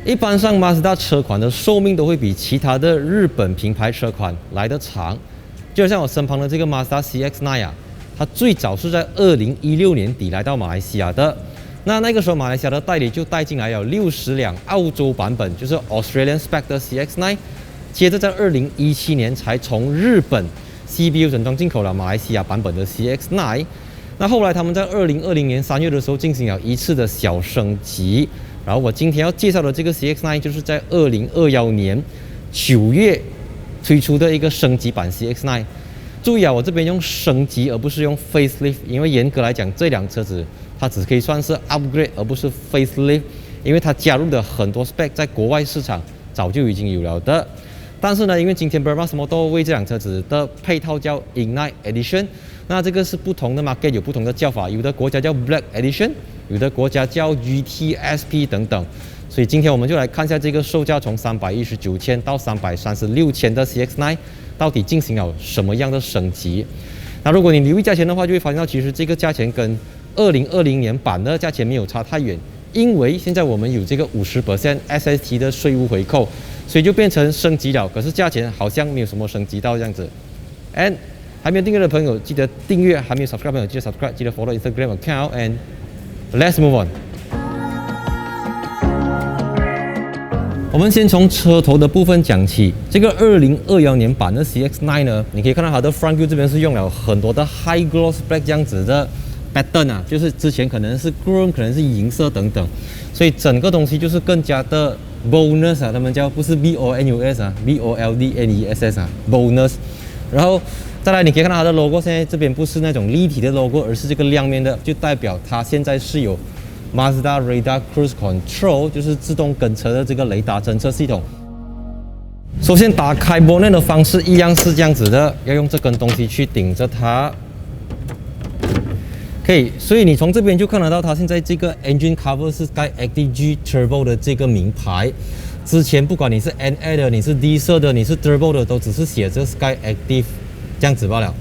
一般上，Mazda 车款的寿命都会比其他的日本品牌车款来得长。就好像我身旁的这个 Mazda CX-9啊，它最早是在2016年底来到马来西亚的。那个时候，马来西亚的代理就带进来了60辆澳洲版本，就是 Australian Spec 的 CX-9。接着在2017年才从日本 CBU 整装进口了马来西亚版本的 CX-9。那后来他们在2020年3月的时候进行了一次的小升级。然后我今天要介绍的这个 CX-9 就是在2021年9月推出的一个升级版 CX-9。注意啊，我这边用升级而不是用 facelift， 因为严格来讲，这辆车子它只可以算是 upgrade， 而不是 facelift， 因为它加入的很多 spec 在国外市场早就已经有了的。但是呢，因为今天 Brabus Motor 为这辆车子的配套叫 Ignite Edition， 那这个是不同的 market 有不同的叫法，有的国家叫 Black Edition， 有的国家叫 GTSP 等等。所以今天我们就来看一下这个售价从319千到336千的 CX-9到底进行了什么样的升级。那如果你留意价钱的话，就会发现到其实这个价钱跟2020年版的价钱没有差太远，因为现在我们有这个50% SST 的税务回扣，所以就变成升级了。可是价钱好像没有什么升级到这样子。And 还没有订阅的朋友记得订阅，还没有 subscribe 的朋友记得 subscribe， 记得 follow Instagram account and let's move on。我们先从车头的部分讲起。这个2021年版的 CX-9呢，你可以看到它的 front view 这边是用了很多的 high gloss black 这样子的 pattern 啊，就是之前可能是 chrome， 可能是银色等等，所以整个东西就是更加的 bonus 啊，他们叫不是 bonus 啊 ，boldness 啊 bonus。然后再来，你可以看到它的 logo， 现在这边不是那种立体的 logo， 而是这个亮面的，就代表它现在是有Mazda Radar Cruise Control， 就是自动跟车的这个雷达侦测系统。首先打开 bonnet 的方式一样是这样子的，要用这根东西去顶着它。可以，所以你从这边就看得到，它现在这个 engine cover 是 Skyactiv G Turbo 的这个名牌。之前不管你是 NA 的，你是 Diesel 的，你是 Turbo 的，都只是写着 Skyactiv 这样子罢了。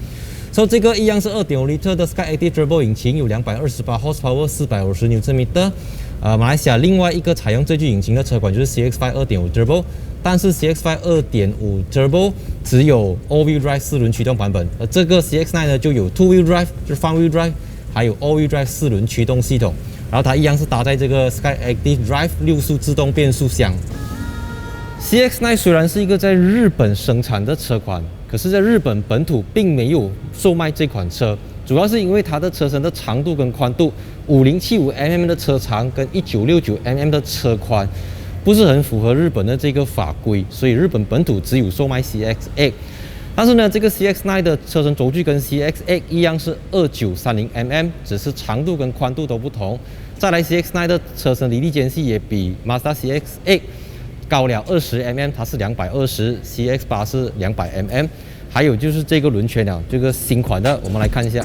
所以这个一样是 2.5 L 的 Skyactiv Turbo 引擎，有228 horsepower， 450 Nm。马来西亚另外一个采用这具引擎的车款就是 CX-5 2.5 Turbo， 但是 CX-5 2.5 Turbo 只有 All-Wheel Drive 4轮驱动版本，而这个 CX-9 呢就有 Two-Wheel Drive， 就是 Front-Wheel Drive， 还有 All-Wheel Drive 4轮驱动系统。然后它一样是搭载这个 Skyactiv Drive 6速自动变速箱。CX-9 虽然是一个在日本生产的车款，可是在日本本土并没有售卖这款车，主要是因为它的车身的长度跟宽度5075mm 的车长跟1969mm 的车宽不是很符合日本的这个法规，所以日本本土只有售卖 CX-8。但是呢，这个 CX-9 的车身轴距跟 CX-8 一样是2930mm， 只是长度跟宽度都不同。再来 CX-9 的车身离地间隙也比 Mazda CX-8高了20mm， 它是220 ，CX-8 是200mm。还有就是这个轮圈了，这个新款的，我们来看一下。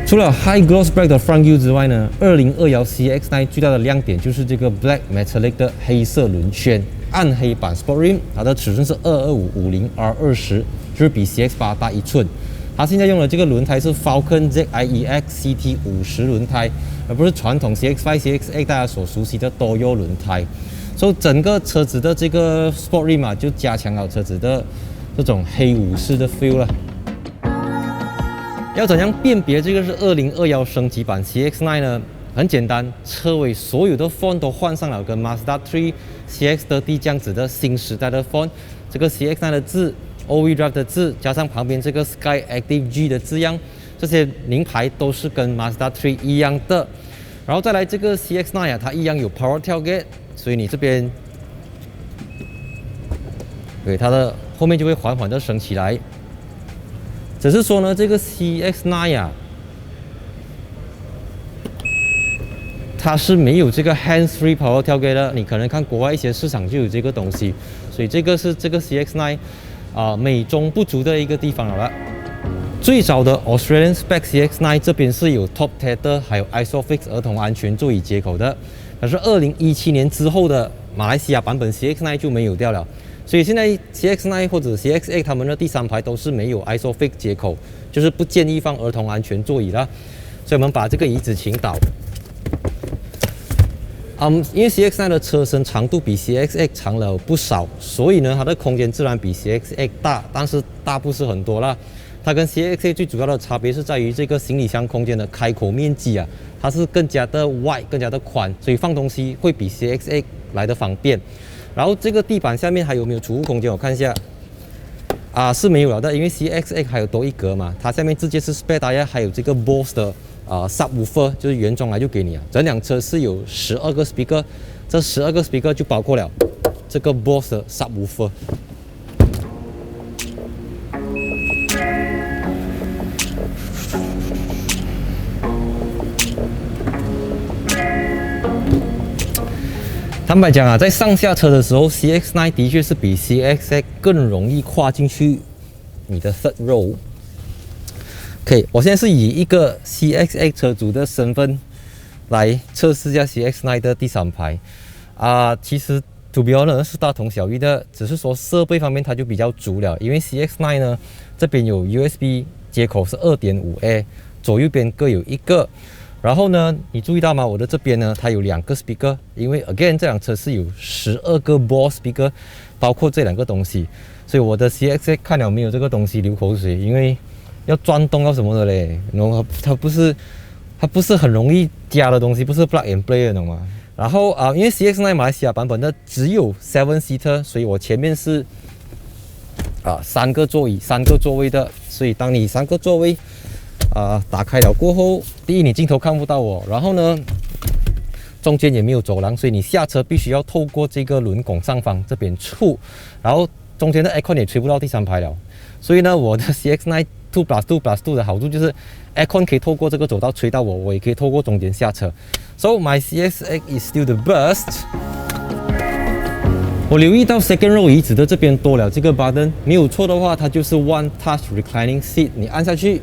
除了 High Gloss Black 的 Front View 之外呢，2021 CX-9 最大的亮点就是这个 Black Metallic 的黑色轮圈，暗黑版 Sport Rim， 它的尺寸是225/50R20， 就是比 CX-8 大1寸。它现在用的这个轮胎是 Falcon ZIEX CT50 轮胎，而不是传统 CX-5、CX-8 大家所熟悉的多优轮胎。所以整个车子的这个 Sport Rim 啊，就加强了车子的这种黑武士的 feel 了。要怎样辨别这个是2021升级版 CX-9 呢？很简单，车尾所有的 font 都换上了跟 Mazda 3 CX-30 这样子的新时代的 font。这个 CX-9 的字 ，All-Wheel Drive 的字，加上旁边这个 Skyactiv G 的字样，这些名牌都是跟 Mazda 3一样的。然后再来这个 CX-9 啊，它一样有 Power Tailgate， 所以你这边，对它的后面就会缓缓的升起来。只是说呢，这个 CX-9 啊，它是没有这个 hands-free power tailgate 的。你可能看国外一些市场就有这个东西，所以这个是这个 CX-9 美中不足的一个地方了。最早的 Australian Spec CX-9 这边是有 Top Tether 还有 ISOFIX 儿童安全座椅接口的，可是2017年之后的马来西亚版本 CX-9 就没有掉了。所以现在 CX-9 或者 CX-8 他们的第3排都是没有 ISOFIX 接口，就是不建议放儿童安全座椅啦。所以我们把这个椅子倾倒，因为 CX-9 的车身长度比 CX-8 长了不少，所以呢，它的空间自然比 CX-8 大，但是大不是很多啦。它跟 CX-8 最主要的差别是在于这个行李箱空间的开口面积啊，它是更加的 wide， 更加的宽，所以放东西会比 CX-8 来的方便。然后这个地板下面还有没有储物空间？我看一下，是没有了的，因为 CX-8 还有多一格嘛，它下面直接是 spare tire， 还有这个 Bose 的subwoofer， 就是原装来就给你啊。整辆车是有12个 speaker， 这12个 speaker 就包括了这个 Bose 的 subwoofer。坦白讲啊，在上下车的时候 ，CX-9 的确是比 CX-8 更容易跨进去你的 third row。OK， 我现在是以一个 CX-8 车主的身份来测试一下 CX-9 的第3排。其实 to be honest 是大同小异的，只是说设备方面它就比较足了。因为 CX-9 呢，这边有 USB 接口是 2.5A， 左右边各有一个。然后呢，你注意到吗？我的这边呢，它有2个 speaker， 因为 again 这辆车是有12个 Bose speaker， 包括这2个东西，所以我的 CX-8 看了没有这个东西流口水，因为要转动要什么的嘞，然后它不是很容易加的东西，不是 plug and play 的，懂吗？然后因为 CX-9 马来西亚版本的只有 7 seater， 所以我前面是3个座椅3个座位的，所以当你3个座位打开了过后，第一你镜头看不到我，然后呢中间也没有走廊，所以你下车必须要透过这个轮拱上方这边出，然后中间的 aircon 也吹不到第3排了，所以呢我的 CX-9 2+2+2 的好处就是 aircon 可以透过这个走道吹到我，我也可以透过中间下车。So my CX-8 is still the best。我留意到 second row 椅子的这边多了这个 button， 没有错的话，它就是 One Touch Reclining Seat， 你按下去。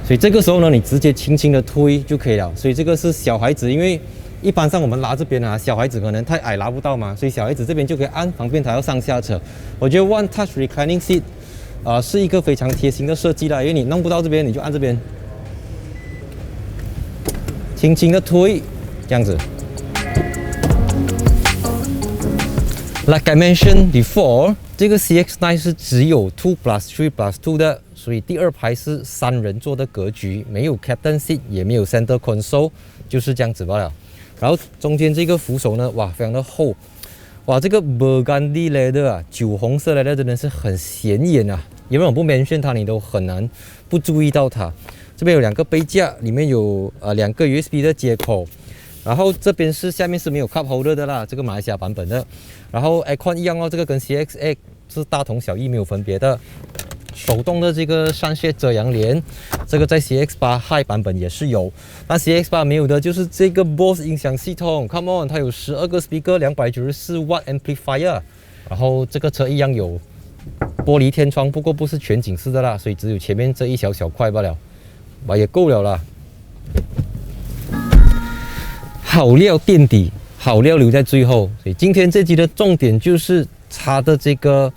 所以这个时候呢，你直接轻轻的推就可以了。所以这个是小孩子，因为一般上我们拉这边小孩子可能太矮拉不到嘛，所以小孩子这边就可以按，方便他要上下车。我觉得 One Touch Reclining Seat 是一个非常贴心的设计啦，因为你弄不到这边，你就按这边，轻轻的推，这样子。Like I mentioned before， 这个 CX-9 是只有 2+3+2 的。所以第2排是3人座的格局，没有 Captain Seat， 也没有 Center Console， 就是这样子罢了。然后中间这个扶手呢，哇，非常的厚，哇，这个 Burgundy Leather 酒红色 Leather 真的是很显眼啊，因为我不 mention 它，你都很难不注意到它。这边有2个杯架，里面有2个 USB 的接口，然后这边是下面是没有 Cup Holder 的啦，这个马来西亚版本的。然后 Aircon 一样哦，这个跟 CX-8 是大同小异，没有分别的。手动的这个扇叶遮阳帘，这个在 CX-8 High 版本也是有，但 CX-8 没有的就是这个 Bose 音响系统 ，Come on， 它有12个 speaker， 294 watt amplifier， 然后这个车一样有玻璃天窗，不过不是全景式的啦，所以只有前面这一小块罢了，也够了啦。好料垫底，好料留在最后，所以今天这集的重点就是它的这个。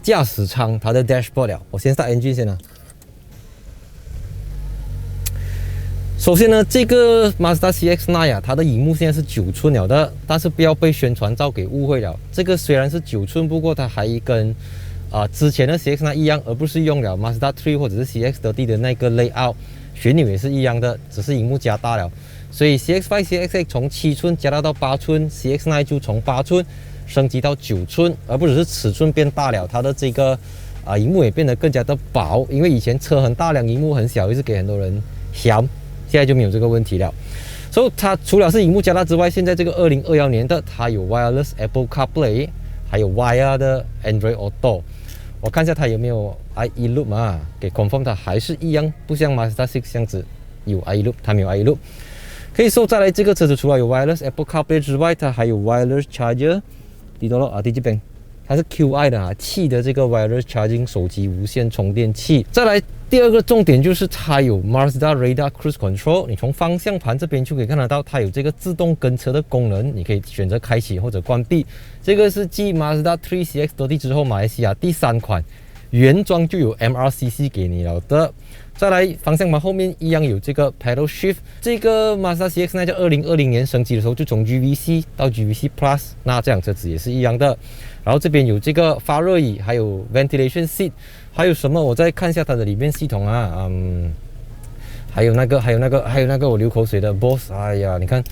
驾驶舱它的 dashboard 了，我先 start engine 先啦。首先呢，这个 Mazda CX-9 它的荧幕现在是9寸了的，但是不要被宣传照给误会了。这个虽然是9寸，不过它还跟之前的 CX-9 一样，而不是用了 Mazda 3或者是 CX-30 的那个 layout， 旋钮也是一样的，只是荧幕加大了。所以 CX-5、CX-8 从7寸加大到8寸 ，CX-9 就从8寸。升级到9寸，而不只是尺寸变大了，它的这个荧幕也变得更加的薄，因为以前车很大辆，荧幕很小，一直给很多人嫌，现在就没有这个问题了。所以它除了是荧幕加大之外，现在这个2021年的它有 Wireless Apple CarPlay， 还有 Wire 的 Android Auto。我看一下它有没有 IE Loop 啊，给 confirm 它还是一样，不像 Mazda 6这样子有 IE Loop， 它没有 IE Loop。可以说再来这个车子除了有 Wireless Apple CarPlay 之外，它还有 Wireless Charger。第几边？它是 QI 的气的这个 wireless charging 手机无线充电器。再来第2个重点就是它有 Mazda Radar Cruise Control， 你从方向盘这边就可以看得到，它有这个自动跟车的功能，你可以选择开启或者关闭。这个是继 Mazda 3 CX-30 之后，马来西亚第3款原装就有 MRCC 给你了的。再来方向盘后面一样有这个 pedal shift， 这个 Mazda CX-9 在2020年升级的时候就从 GVC 到 GVC Plus， 那这辆车子也是一样的。然后这边有这个发热椅，还有 ventilation seat， 还有什么？我再看一下它的里面系统啊，还有那个我流口水的 Bose， 哎呀，你看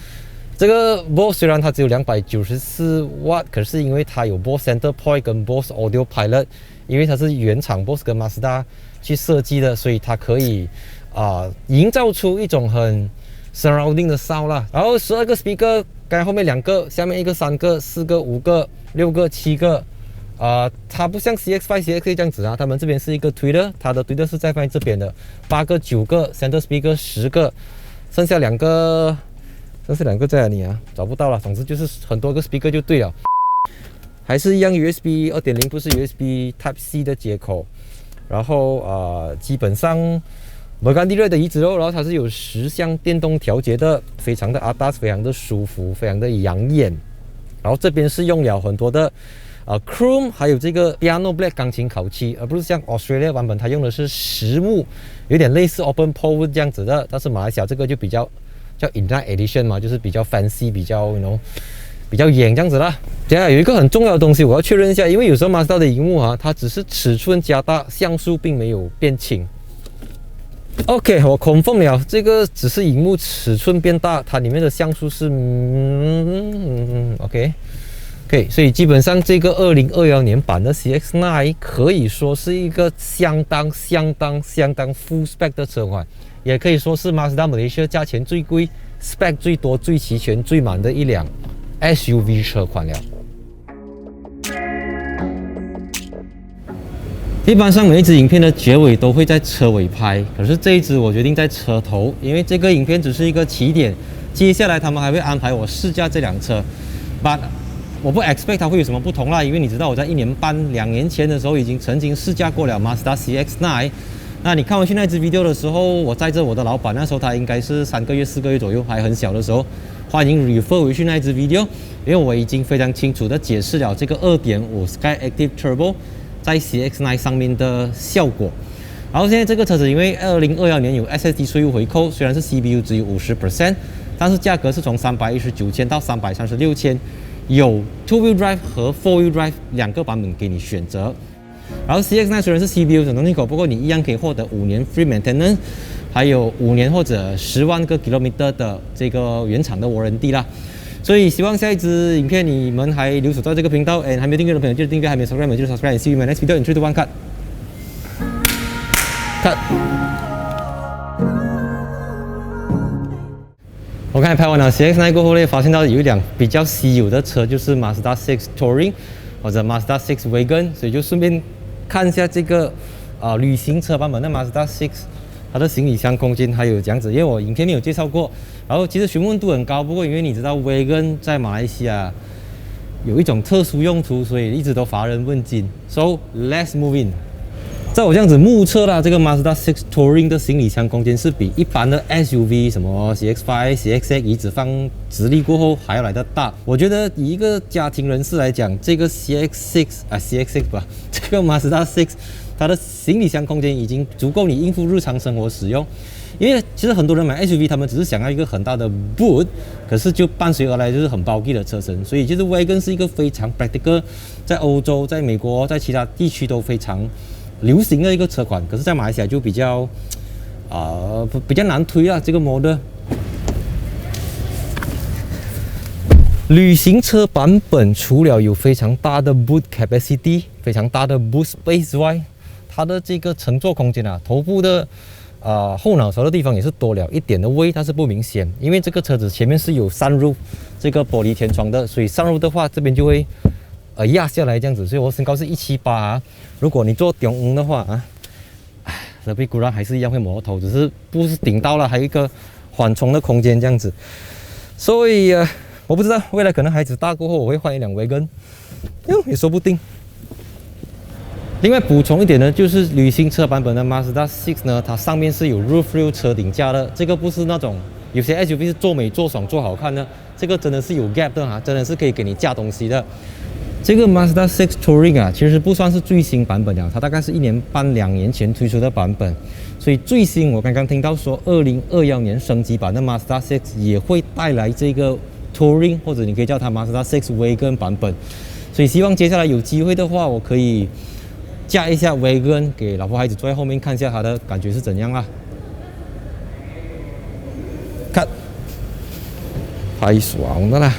这个 Bose 虽然它只有294瓦，可是因为它有 Bose Center Point 跟 Bose Audio Pilot， 因为它是原厂 Bose 跟 Mazda 去设计的，所以它可以营造出一种很 surrounding 的 sound 啦。然后12个 speaker， 刚才后面2个，下面1个、3个、4个、5个、6个、7个。它不像 CX-5、CX-8 这样子啊，他们这边是一个推的，它的推的是在放在这边的，8个、9个 center speaker 10个，剩下2个在哪里啊？找不到了，总之就是很多个 speaker 就对了。还是一样 USB 2.0， 不是 USB Type-C 的接口。然后基本上Burgundy Red的椅子然后它是有10项电动调节的，非常的atas，非常的舒服，非常的养眼。然后这边是用了很多的Chrome， 还有这个 Piano Black 钢琴烤漆，而不是像 Australia 版本它用的是实木，有点类似 Open Pole 这样子的。但是马来西亚这个就比较叫 Inline Edition 嘛，就是比较 fancy， 比较比较眼这样子啦。等下有一个很重要的东西我要确认一下，因为有时候 Mazda 的萤幕它只是尺寸加大，像素并没有变轻。OK， 我 confirm 了，这个只是萤幕尺寸变大，它里面的像素是OK， 所以基本上这个2021年版的 CX-9 可以说是一个相当 full spec 的车款，也可以说是 Mazda Malaysia 价钱最贵、spec 最多、最齐全、最满的一辆 SUV 车款了。一般上每一支影片的结尾都会在车尾拍，可是这一支我决定在车头，因为这个影片只是一个起点，接下来他们还会安排我试驾这辆车。But 我不 expect 它会有什么不同啦，因为你知道我在1年半、2年前的时候已经曾经试驾过了 Mazda CX-9。那你看回去那支 video 的时候，我载着我的老板，那时候他应该是3个月、4个月左右，还很小的时候，欢迎 refer 回去那支 video， 因为我已经非常清楚的解释了这个 2.5 Sky Active Turbo 在 CX-9 上面的效果。然后现在这个车子因为2021年有 SSD 税务回扣，虽然是 CBU 只有 50%， 但是价格是从319,000到336,000，有 2-wheel drive 和 4-wheel drive 2个版本给你选择。然后 CX-9 虽然是 CBU 整动进口，不过你一样可以获得5年 free maintenance， 还有5年或者10万个 kilometer 的这个原厂的 warranty 啦。所以希望下一支影片你们还留守在这个频道，还没订阅的朋友记得订阅，还没 subscribe 的记得 subscribe。See you in my next video in 3, 2, 1 cut。我刚才拍完了 CX-9 过后呢，发现到有一辆比较稀有的车，就是 Mazda 6 Touring 或者 Mazda 6 Wagon， 所以就顺便看一下这个旅行车版本的 Mazda 6， 它的行李箱空间还有这样子，因为我影片没有介绍过。然后其实询问度很高，不过因为你知道 Wagon 在马来西亚有一种特殊用途，所以一直都乏人问津。So let's move in。在我这样子目测啦，这个 Mazda 6 Touring 的行李箱空间是比一般的 SUV 什么 CX-5、CX-8 椅子放直立过后还要来得大。我觉得以一个家庭人士来讲，这个 CX-6 吧，这个 Mazda 6， 它的行李箱空间已经足够你应付日常生活使用。因为其实很多人买 SUV， 他们只是想要一个很大的 boot， 可是就伴随而来就是很bulky的车身。所以其实 Wagon 是一个非常 practical， 在欧洲、在美国、在其他地区都非常流行的一个车款，可是在马来西亚就比较难推啊这个 model。旅行车版本除了有非常大的 boot capacity、非常大的 boot space 之外，它的这个乘坐空间头部的后脑勺的地方也是多了一点的位，但是不明显，因为这个车子前面是有sunroof这个玻璃天窗的，所以sunroof的话这边就会压下来这样子，所以我身高是178如果你坐中5的话这屁股上还是一样会磨头，只是不是顶到了，还有一个缓冲的空间这样子。所以我不知道未来可能孩子大过后我会换一辆 Wagon， 也说不定。另外补充一点呢，就是旅行车版本的 Mazda 6呢，它上面是有 roof rail 车顶架的，这个不是那种有些 SUV 是做美做爽做好看的，这个真的是有 gap 的真的是可以给你架东西的。这个 Mazda 6 Touring 啊，其实不算是最新版本了，它大概是1年半、2年前推出的版本。所以最新我刚刚听到说，2021年升级版的 Mazda 6也会带来这个 Touring， 或者你可以叫它 Mazda 6 Wagon 版本。所以希望接下来有机会的话，我可以驾一下 Wagon， 给老婆孩子坐在后面看一下它的感觉是怎样啦。看，太爽了啦！